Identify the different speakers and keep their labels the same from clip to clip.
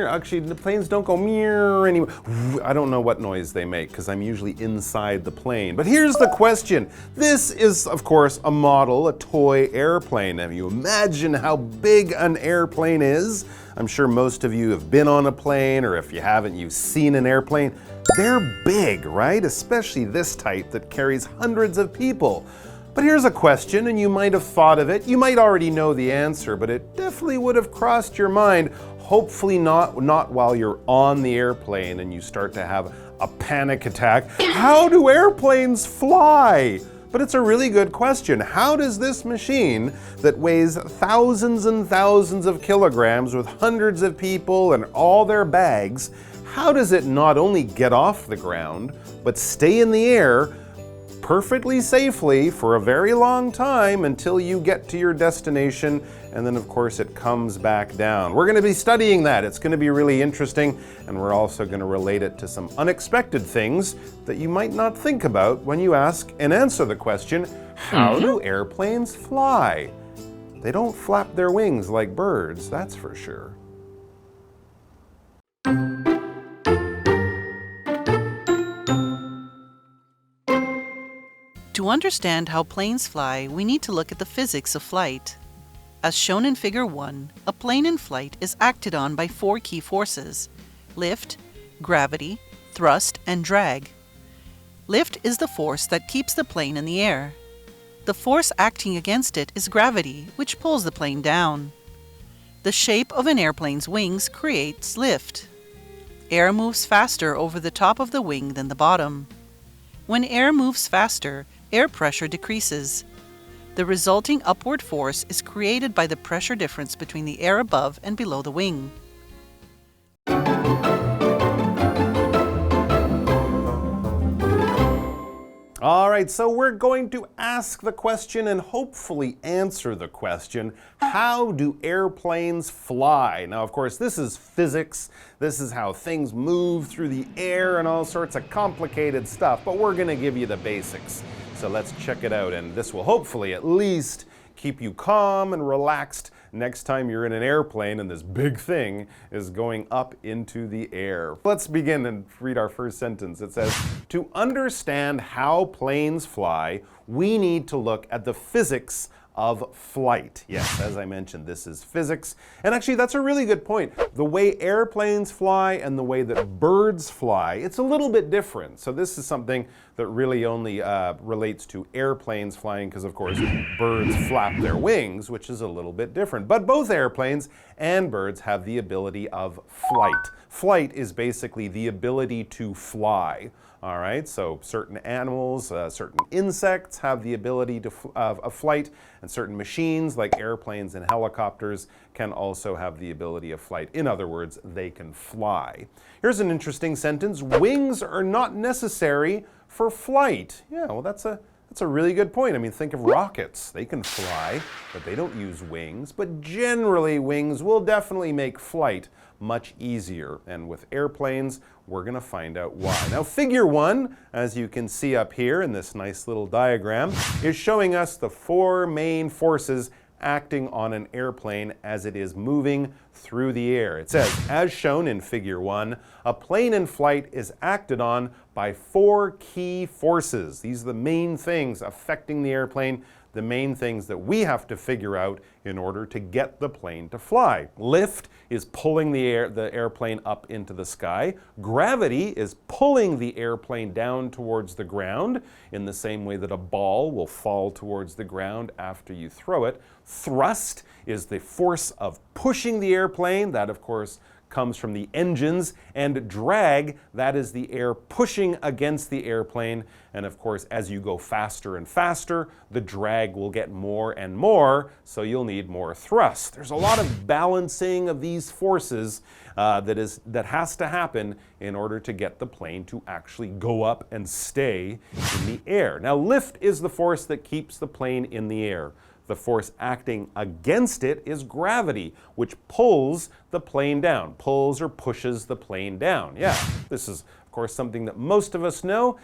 Speaker 1: Actually, the planes don't go meow anymore. I don't know what noise they make because I'm usually inside the plane. But here's the question. This is, of course, a model, a toy airplane. Now, you imagine how big an airplane is. I'm sure most of you have been on a plane, or if you haven't, you've seen an airplane. They're big, right? Especially this type that carries hundreds of people. But here's a question, and you might have thought of it. You might already know the answer, but it definitely would have crossed your mind. Hopefully not while you're on the airplane and you start to have a panic attack. How do airplanes fly? But it's a really good question. How does this machine that weighs thousands and thousands of kilograms with hundreds of people and all their bags, how does it not only get off the ground, but stay in the air perfectly safely for a very long time until you get to your destination, and then of course it comes back down? We're going to be studying that. It's going to be really interesting, and we're also going to relate it to some unexpected things that you might not think about when you ask and answer the question, how do airplanes fly? They don't flap their wings like birds, that's for sure.
Speaker 2: To understand how planes fly, we need to look at the physics of flight. As shown in Figure 1, a plane in flight is acted on by 4 key forces: lift, gravity, thrust, and drag. Lift is the force that keeps the plane in the air. The force acting against it is gravity, which pulls the plane down. The shape of an airplane's wings creates lift. Air moves faster over the top of the wing than the bottom. When air moves faster, air pressure decreases. The resulting upward force is created by the pressure difference between the air above and below the wing.
Speaker 1: All right, so we're going to ask the question and hopefully answer the question, how do airplanes fly? Now, of course, this is physics. This is how things move through the air and all sorts of complicated stuff, but we're going to give you the basics. So let's check it out, and this will hopefully at least keep you calm and relaxed next time you're in an airplane and this big thing is going up into the air. Let's begin and read our first sentence. It says, to understand how planes fly, we need to look at the physics of flight. Yes, as I mentioned, this is physics. And actually, that's a really good point. The way airplanes fly and the way that birds fly, it's a little bit different. So this is something that really only relates to airplanes flying because, of course, birds flap their wings, which is a little bit different. But both airplanes and birds have the ability of flight. Flight is basically the ability to fly. All right, so certain animals, certain insects have the ability of flight, and certain machines like airplanes and helicopters can also have the ability of flight. In other words, they can fly. Here's an interesting sentence. Wings are not necessary for flight. Yeah, well, that's a really good point. I mean, think of rockets. They can fly, but they don't use wings. But generally, wings will definitely make flight much easier. And with airplanes, we're going to find out why. Now, Figure 1, as you can see up here in this nice little diagram, is showing us the 4 main forces acting on an airplane as it is moving through the air. It says, as shown in Figure 1, a plane in flight is acted on by 4 key forces. These are the main things affecting the airplane, the main things that we have to figure out in order to get the plane to fly. Lift is pulling the airplane up into the sky. Gravity is pulling the airplane down towards the ground in the same way that a ball will fall towards the ground after you throw it. Thrust is the force of pushing the airplane. That, of course, comes from the engines, and drag, that is the air pushing against the airplane. And of course, as you go faster and faster, the drag will get more and more, so you'll need more thrust. There's a lot of balancing of these forces that has to happen in order to get the plane to actually go up and stay in the air. Now, lift is the force that keeps the plane in the air. The force acting against it is gravity, which pulls the plane down, pulls or pushes the plane down. Yeah, this is, of course, something that most of us know.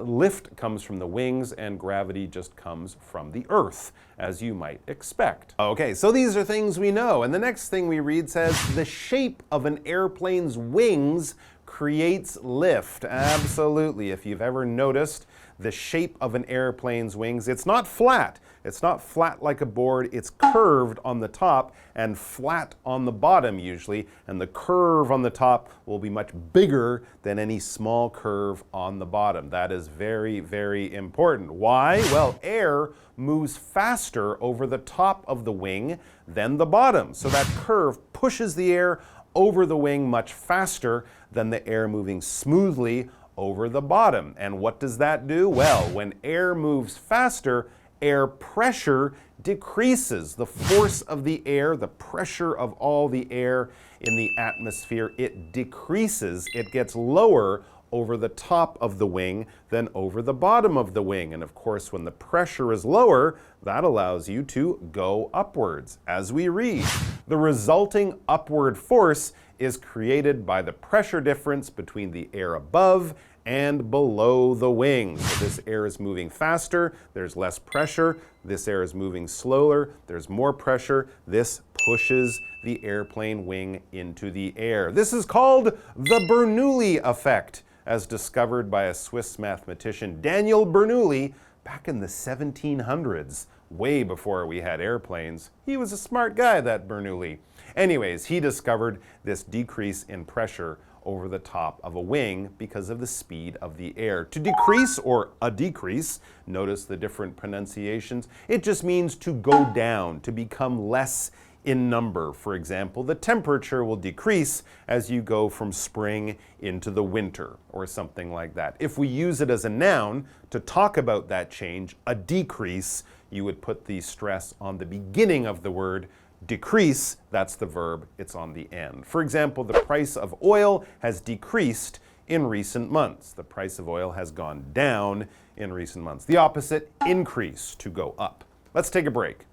Speaker 1: Lift comes from the wings and gravity just comes from the earth, as you might expect. Okay, so these are things we know. And the next thing we read says, the shape of an airplane's wings creates lift. Absolutely. If you've ever noticed the shape of an airplane's wings, it's not flat. It's not flat like a board. It's curved on the top and flat on the bottom usually. And the curve on the top will be much bigger than any small curve on the bottom. That is very, very important. Why? Well, air moves faster over the top of the wing than the bottom. So that curve pushes the air over the wing much faster than the air moving smoothly over the bottom. And what does that do? Well, when air moves faster, air pressure decreases. The force of the air, the pressure of all the air in the atmosphere, it decreases. It gets lower over the top of the wing than over the bottom of the wing. And of course, when the pressure is lower, that allows you to go upwards. As we read, the resulting upward force is created by the pressure difference between the air above and below the wing. So this air is moving faster, there's less pressure. This air is moving slower, there's more pressure. This pushes the airplane wing into the air. This is called the Bernoulli effect, as discovered by a Swiss mathematician, Daniel Bernoulli, back in the 1700s, way before we had airplanes. He was a smart guy, that Bernoulli. Anyways, he discovered this decrease in pressure over the top of a wing because of the speed of the air. To decrease or a decrease, notice the different pronunciations, it just means to go down, to become less in number. For example, the temperature will decrease as you go from spring into the winter, or something like that. If we use it as a noun to talk about that change, a decrease, you would put the stress on the beginning of the word. Decrease, that's the verb, it's on the end. For example, the price of oil has decreased in recent months. The price of oil has gone down in recent months. The opposite, increase, to go up. Let's take a break.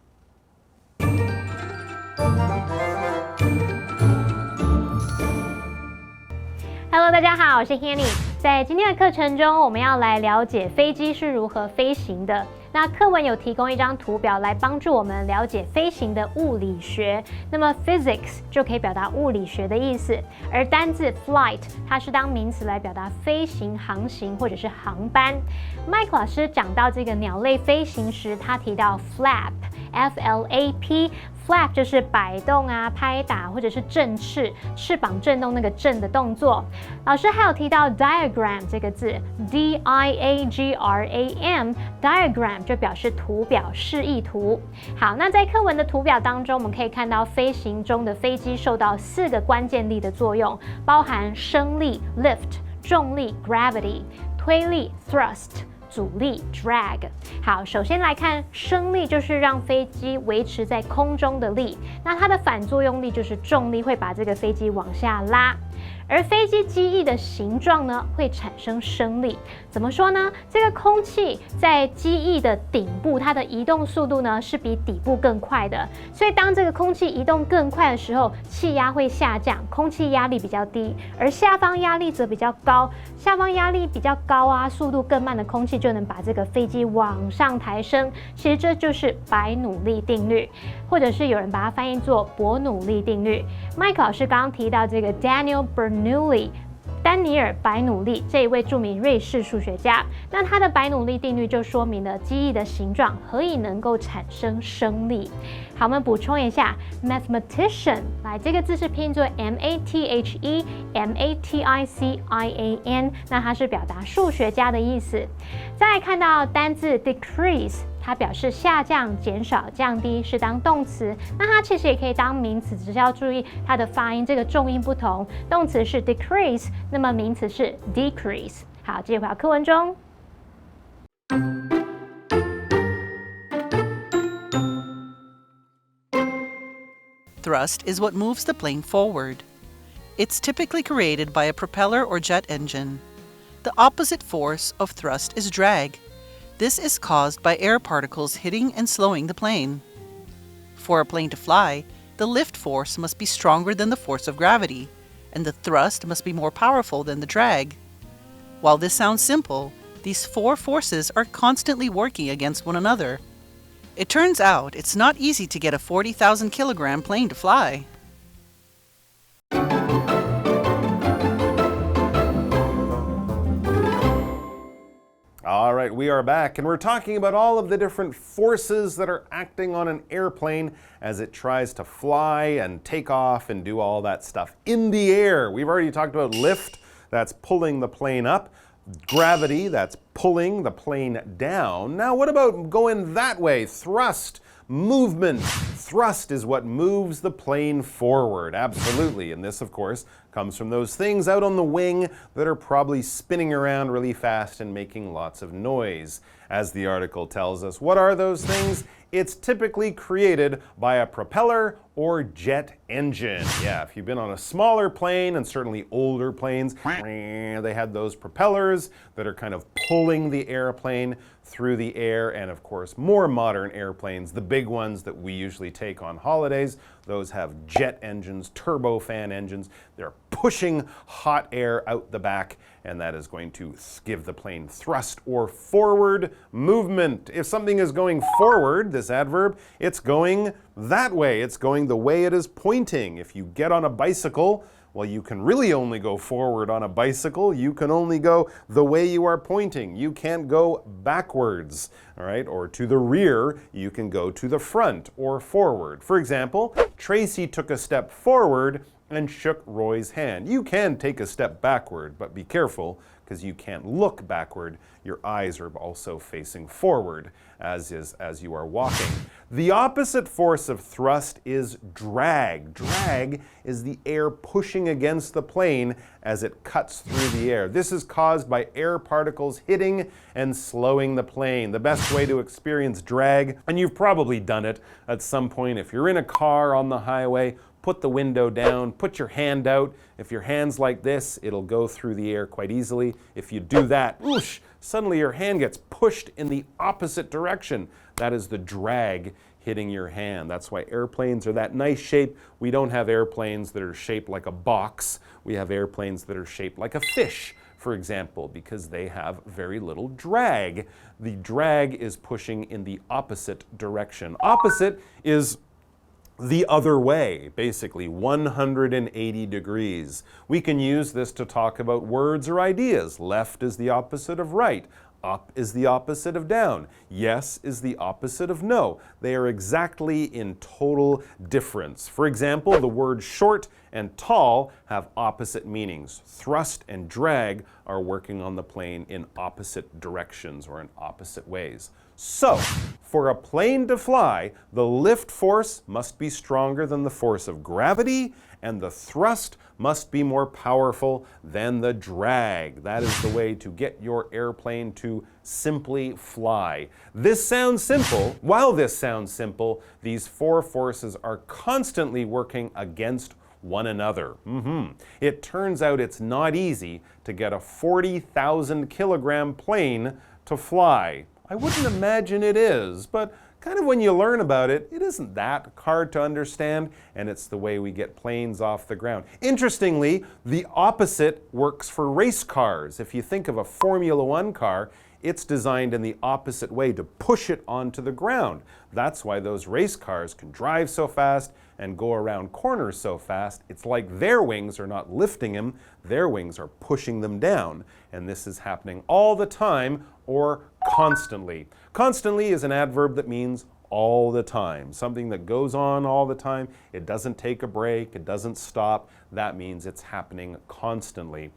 Speaker 3: Hello， 大家好，我是 Hanny。在今天的课程中，我们要来了解飞机是如何飞行的。那课文有提供一张图表来帮助我们了解飞行的物理学。那么 physics 就可以表达物理学的意思，而单字 flight 它是当名词来表达飞行、航行或者是航班。Mike 老师讲到这个鸟类飞行时，他提到 flap。Flap 就是摆动啊、拍打或者是振翅，翅膀震动那个震的动作。老师还有提到 diagram 这个字 ，diagram，diagram 就表示图表、示意图。好，那在课文的图表当中，我们可以看到飞行中的飞机受到4个关键力的作用，包含升力 lift、重力 gravity、推力 thrust。阻力 drag。 好，首先来看升力，就是让飞机维持在空中的力，那它的反作用力就是重力，会把这个飞机往下拉。而飞机机翼的形状呢，会产生升力。怎么说呢？这个空气在机翼的顶部，它的移动速度呢是比底部更快的。所以当这个空气移动更快的时候，气压会下降，空气压力比较低，而下方压力则比较高。下方压力比较高啊，速度更慢的空气就能把这个飞机往上抬升。其实这就是白努力定律，或者是有人把它翻译作伯努利定律。Mike 老师刚刚提到这个 Daniel Bernoulli。丹尼尔·白努利这一位著名瑞士数学家，那他的白努利定律就说明了机翼的形状何以能够产生升力。好，我们补充一下 mathematician， 来这个字是拼作 mathematican， 那它是表达数学家的意思。再来看到单字 decrease。它表示下降、减少、降低，是当动词。那它其实也可以当名词，只是要注意它的发音，这个重音不同。动词是 decrease， 那么名词是 decrease。好，接回到课文中。
Speaker 2: Thrust is what moves the plane forward. It's typically created by a propeller or jet engine. The opposite force of thrust is drag. This is caused by air particles hitting and slowing the plane. For a plane to fly, the lift force must be stronger than the force of gravity, and the thrust must be more powerful than the drag. While this sounds simple, these four forces are constantly working against one another. It turns out it's not easy to get a 40,000 kilogram plane to fly.
Speaker 1: All right, we are back, and we're talking about all of the different forces that are acting on an airplane as it tries to fly and take off and do all that stuff in the air. We've already talked about lift, that's pulling the plane up. Gravity, that's pulling the plane down. Now, what about going that way? Thrust, movement. Thrust is what moves the plane forward. Absolutely. And this, of course, comes from those things out on the wing that are probably spinning around really fast and making lots of noise. As the article tells us, what are those things? It's typically created by a propeller or jet engine. Yeah, if you've been on a smaller plane, and certainly older planes, they had those propellers that are kind of pulling the airplane through the air. And of course, more modern airplanes, the big ones that we usually take on holidays, those have jet engines, turbofan engines. They're pushing hot air out the back, and that is going to give the plane thrust or forward movement. If something is going forward, this adverb, it's going that way. It's going the way it is pointing. If you get on a bicycle, well, you can really only go forward on a bicycle. You can only go the way you are pointing. You can't go backwards, all right? Or to the rear, you can go to the front or forward. For example, Tracy took a step forward and shook Roy's hand. You can take a step backward, but be careful because you can't look backward. Your eyes are also facing forward as you are walking. The opposite force of thrust is drag. Drag is the air pushing against the plane as it cuts through the air. This is caused by air particles hitting and slowing the plane. The best way to experience drag, and you've probably done it at some point if you're in a car on the highway, put the window down, put your hand out. If your hand's like this, it'll go through the air quite easily. If you do that, whoosh, suddenly your hand gets pushed in the opposite direction. That is the drag hitting your hand. That's why airplanes are that nice shape. We don't have airplanes that are shaped like a box. We have airplanes that are shaped like a fish, for example, because they have very little drag. The drag is pushing in the opposite direction. Opposite is the other way, basically 180 degrees. We can use this to talk about words or ideas. Left is the opposite of right. Up is the opposite of down. Yes is the opposite of no. They are exactly in total difference. For example, the words short and tall have opposite meanings. Thrust and drag are working on the plane in opposite directions or in opposite ways. So, for a plane to fly, the lift force must be stronger than the force of gravity, and the thrust must be more powerful than the drag. That is the way to get your airplane to simply fly. This sounds simple. While this sounds simple, these four forces are constantly working against one another. It turns out it's not easy to get a 40,000 kilogram plane to fly. I wouldn't imagine it is, but kind of when you learn about it, it isn't that hard to understand, and it's the way we get planes off the ground. Interestingly, the opposite works for race cars. If you think of a Formula One car, it's designed in the opposite way to push it onto the ground. That's why those race cars can drive so fast and go around corners so fast. It's like their wings are not lifting them, their wings are pushing them down. And this is happening all the time or constantly. Constantly is an adverb that means all the time. Something that goes on all the time. It doesn't take a break, it doesn't stop. That means it's happening constantly.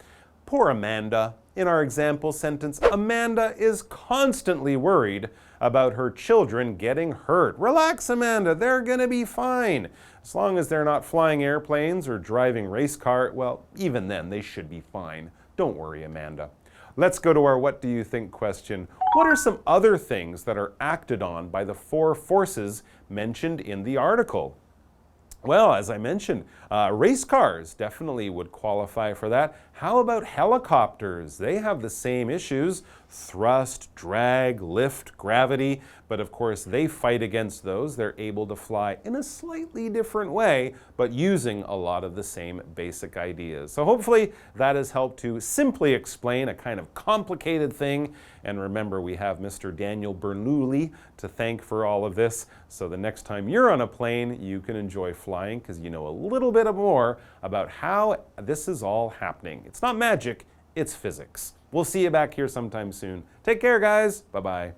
Speaker 1: Poor Amanda. In our example sentence, Amanda is constantly worried about her children getting hurt. Relax, Amanda, they're gonna be fine. As long as they're not flying airplanes or driving race car, well, even then they should be fine. Don't worry, Amanda. Let's go to our what do you think question. What are some other things that are acted on by the four forces mentioned in the article? Well, as I mentioned, race cars definitely would qualify for that. How about helicopters? They have the same issues: thrust, drag, lift, gravity. But of course, they fight against those. They're able to fly in a slightly different way, but using a lot of the same basic ideas. So hopefully that has helped to simply explain a kind of complicated thing. And remember, we have Mr. Daniel Bernoulli to thank for all of this. So the next time you're on a plane, you can enjoy flying because you know a little bit more about how this is all happening. It's not magic, it's physics. We'll see you back here sometime soon. Take care, guys. Bye-bye.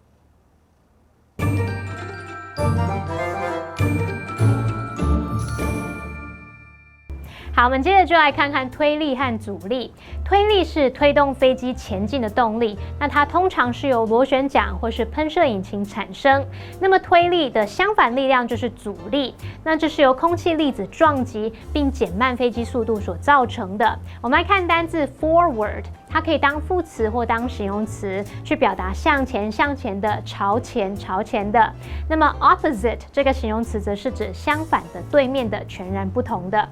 Speaker 3: 好，我们接着就来看看推力和阻力。推力是推动飞机前进的动力，那它通常是由螺旋桨或是喷射引擎产生。那么推力的相反力量就是阻力，那这是由空气粒子撞击并减慢飞机速度所造成的。我们来看单字 forward。它可以当副词或当形容词，去表达向前、向前的、朝前、朝前的。那么 opposite 这个形容词则是指相反的、对面的、全然不同的。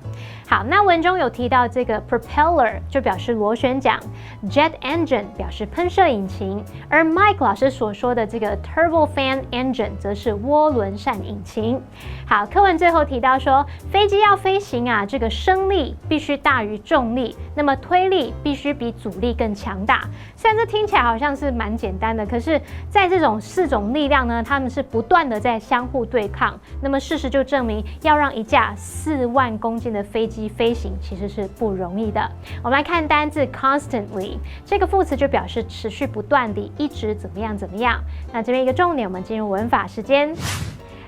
Speaker 3: 好，那文中有提到这个 propeller 就表示螺旋桨 ，jet engine 表示喷射引擎，而 Mike 老师所说的这个 turbofan engine 则是涡轮扇引擎。好，课文最后提到说，飞机要飞行啊，这个升力必须大于重力，那么推力必须比阻力更强大。虽然这听起来好像是蛮简单的，可是在这种4种力量呢，它们是不断的在相互对抗。那么事实就证明，要让一架4万公斤的飞机飞行其实是不容易的。我们来看单字 constantly， 这个副词就表示持续不断地，一直怎么样怎么样。那这边一个重点，我们进入文法时间。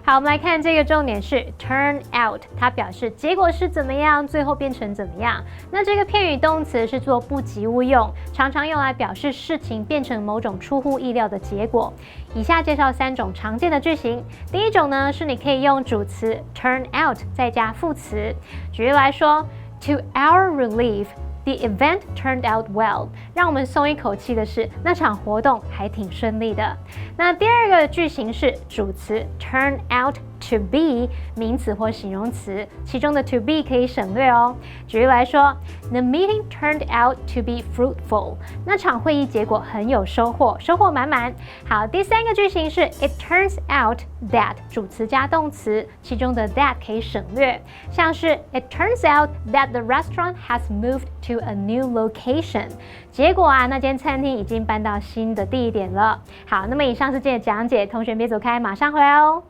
Speaker 3: 好，我们来看这个重点是 turn out， 它表示结果是怎么样，最后变成怎么样。那这个片语动词是做不及物用，常常用来表示事情变成某种出乎意料的结果。以下介绍3种常见的句型。第一种呢，是你可以用主词 turn out 再加副词。举例来说 ，To our relief。The event turned out well。让我们松一口气的是，那场活动还挺顺利的。那第二个句型是主词 turn out to be 名词或形容词，其中的 to be 可以省略哦。举例来说 ，The meeting turned out to be fruitful。那场会议结果很有收获，收获满满。好，第3个句型是 It turns out that 主词加动词，其中的 that 可以省略，像是 It turns out that the restaurant has moved to a new location。结果啊，那间餐厅已经搬到新的地点了。好，那么以上是今天的讲解，同学别走开，马上回来哦。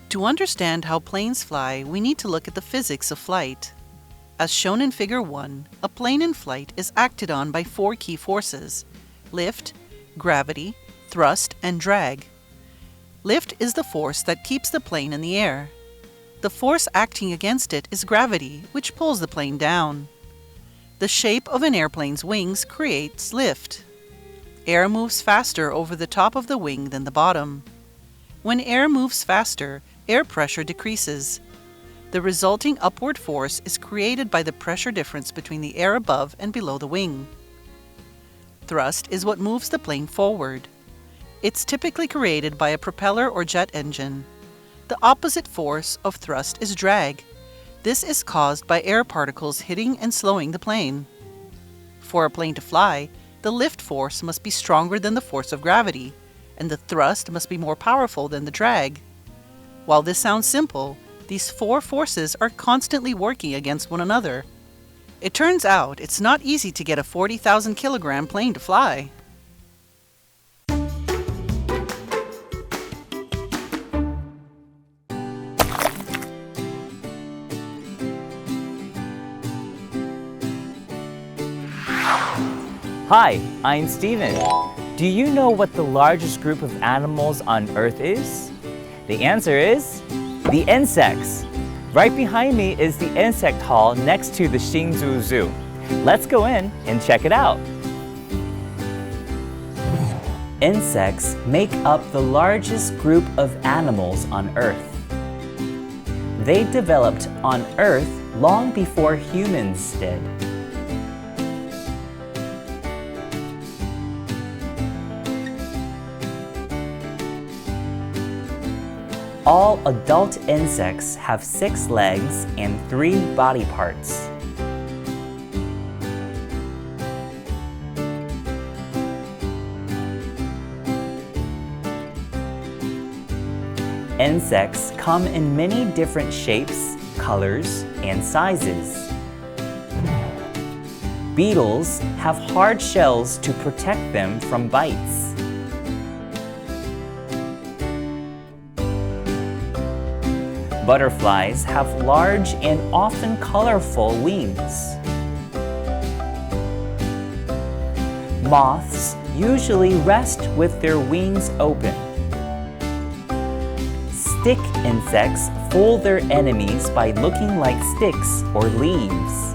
Speaker 2: To understand how planes fly, we need to look at the physics of flight. As shown in Figure 1, a plane in flight is acted on by 4 key forces: lift, gravity, thrust, and drag. Lift is the force that keeps the plane in the air. The force acting against it is gravity, which pulls the plane down. The shape of an airplane's wings creates lift. Air moves faster over the top of the wing than the bottom. When air moves faster, air pressure decreases. The resulting upward force is created by the pressure difference between the air above and below the wing. Thrust is what moves the plane forward. It's typically created by a propeller or jet engine. The opposite force of thrust is drag. This is caused by air particles hitting and slowing the plane. For a plane to fly, the lift force must be stronger than the force of gravity, and the thrust must be more powerful than the drag. While this sounds simple, these 4 forces are constantly working against one another. It turns out it's not easy to get a 40,000 kilogram plane to fly.
Speaker 4: Hi, I'm Steven. Do you know what the largest group of animals on Earth is? The answer is the insects. Right behind me is the insect hall next to the Hsinchu Zoo. Let's go in and check it out. Insects make up the largest group of animals on Earth. They developed on Earth long before humans did. All adult insects have 6 legs and 3 body parts. Insects come in many different shapes, colors, and sizes. Beetles have hard shells to protect them from bites. Butterflies have large and often colorful wings. Moths usually rest with their wings open. Stick insects fool their enemies by looking like sticks or leaves.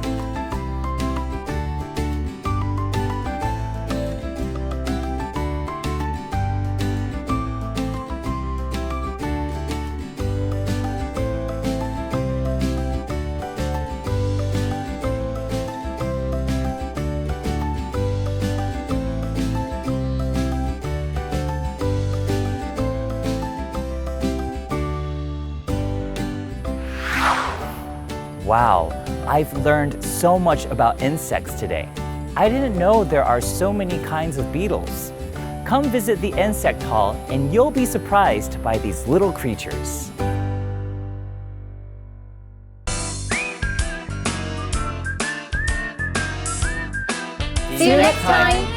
Speaker 4: Wow, I've learned so much about insects today. I didn't know there are so many kinds of beetles. Come visit the insect hall and you'll be surprised by these little creatures.
Speaker 3: See you next time!